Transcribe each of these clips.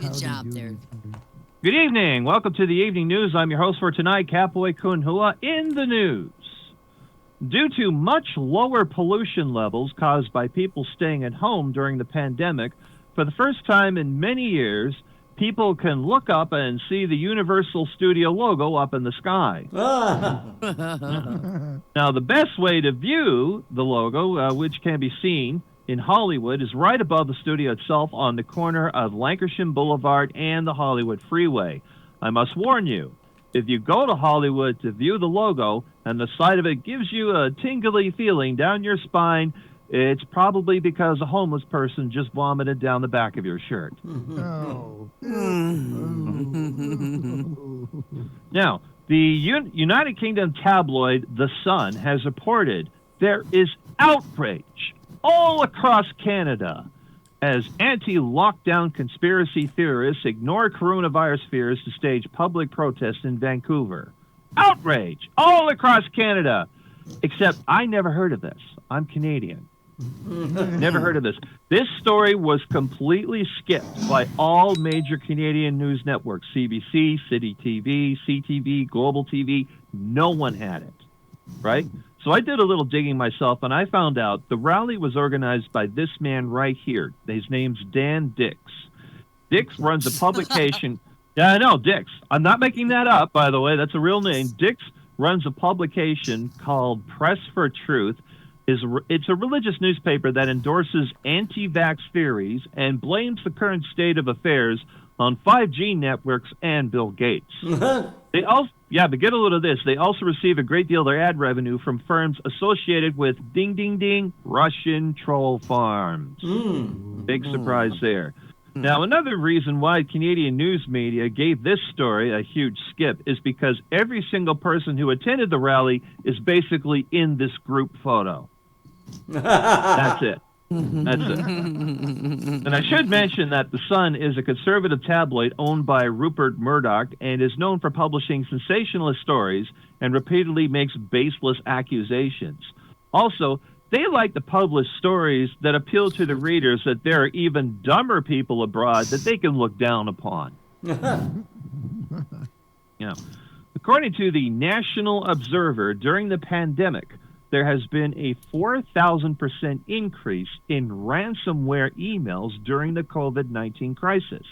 Good job there. Good evening. Welcome to the evening news. I'm your host for tonight, Catboy Kunhua. In the news, due to much lower pollution levels caused by people staying at home during the pandemic, for the first time in many years, people can look up and see the Universal Studio logo up in the sky. Now, the best way to view the logo, which can be seen in Hollywood, is right above the studio itself on the corner of Lancashire Boulevard and the Hollywood Freeway. I must warn you, if you go to Hollywood to view the logo and the sight of it gives you a tingly feeling down your spine, it's probably because a homeless person just vomited down the back of your shirt. Now, the United Kingdom tabloid The Sun has reported there is outrage all across Canada as anti-lockdown conspiracy theorists ignore coronavirus fears to stage public protests in Vancouver. Outrage all across Canada. Except I never heard of this. I'm Canadian. Never heard of this. This story was completely skipped by all major Canadian news networks, CBC, City TV, CTV, Global TV. No one had it, right? So I did a little digging myself, and I found out the rally was organized by this man right here. His name's Dan Dix. Dix runs a publication. Yeah, I know, Dix. I'm not making that up, by the way. That's a real name. Dix runs a publication called Press for Truth. It's a religious newspaper that endorses anti-vax theories and blames the current state of affairs on 5G networks and Bill Gates. They also, but get a load of this. They also receive a great deal of their ad revenue from firms associated with ding, ding, ding, Russian troll farms. Big surprise there. Now, another reason why Canadian news media gave this story a huge skip is because every single person who attended the rally is basically in this group photo. That's it. That's it. And I should mention that The Sun is a conservative tabloid owned by Rupert Murdoch and is known for publishing sensationalist stories and repeatedly makes baseless accusations. Also, they like to publish stories that appeal to the readers that there are even dumber people abroad that they can look down upon. According to the National Observer, during the pandemic, there has been a 4,000% increase in ransomware emails during the COVID-19 crisis.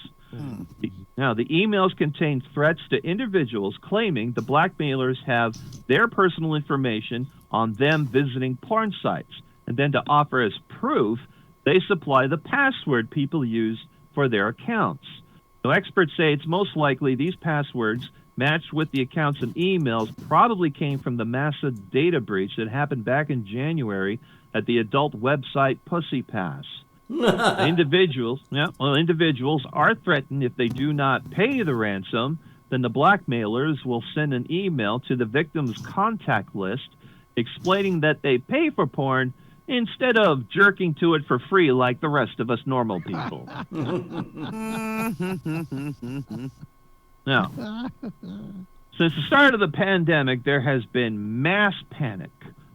Now, the emails contain threats to individuals claiming the blackmailers have their personal information on them visiting porn sites, and then to offer as proof, they supply the password people use for their accounts. So experts say it's most likely these passwords matched with the accounts and emails probably came from the massive data breach that happened back in January at the adult website Pussy Pass. Individuals are threatened if they do not pay the ransom, then the blackmailers will send an email to the victim's contact list explaining that they pay for porn instead of jerking to it for free like the rest of us normal people. Now, since the start of the pandemic, there has been mass panic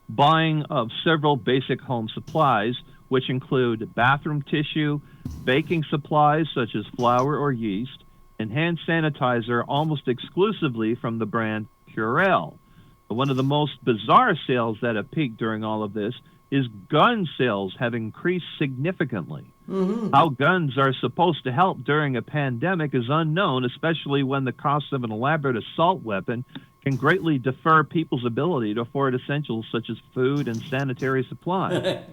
buying of several basic home supplies, which include bathroom tissue, baking supplies such as flour or yeast, and hand sanitizer almost exclusively from the brand Purell. One of the most bizarre sales that have peaked during all of this is gun sales have increased significantly. How guns are supposed to help during a pandemic is unknown, especially when the cost of an elaborate assault weapon can greatly defer people's ability to afford essentials such as food and sanitary supplies.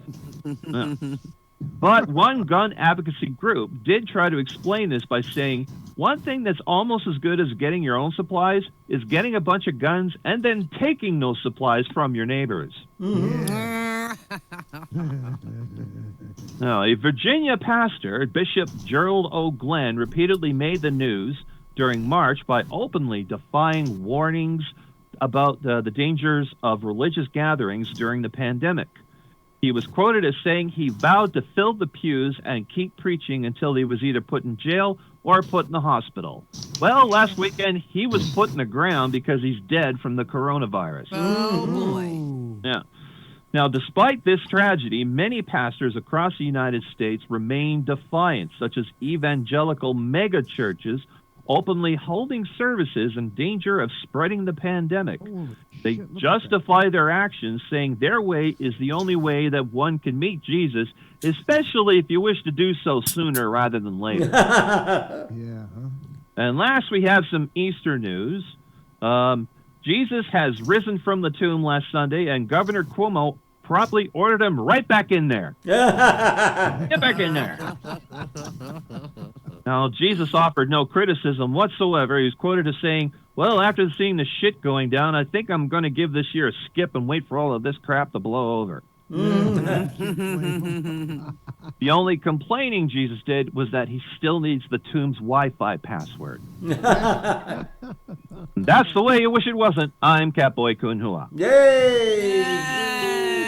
But one gun advocacy group did try to explain this by saying, one thing that's almost as good as getting your own supplies is getting a bunch of guns and then taking those supplies from your neighbors. Now, a Virginia pastor, Bishop Gerald O. Glenn, repeatedly made the news during March by openly defying warnings about the dangers of religious gatherings during the pandemic. He was quoted as saying he vowed to fill the pews and keep preaching until he was either put in jail or put in the hospital. Well, last weekend, he was put in the ground because he's dead from the coronavirus. Oh, boy. Yeah. Now, despite this tragedy, many pastors across the United States remain defiant, such as evangelical megachurches openly holding services in danger of spreading the pandemic. They justify their actions, saying their way is the only way that one can meet Jesus, especially if you wish to do so sooner rather than later. And last, we have some Easter news. Jesus has risen from the tomb last Sunday, and Governor Cuomo promptly ordered him right back in there. Get back in there. Now, Jesus offered no criticism whatsoever. He was quoted as saying, well, after seeing the shit going down, I think I'm going to give this year a skip and wait for all of this crap to blow over. The only complaining Jesus did was that he still needs the tomb's Wi-Fi password. That's the way you wish it wasn't. I'm Catboy Kunhua. Yay!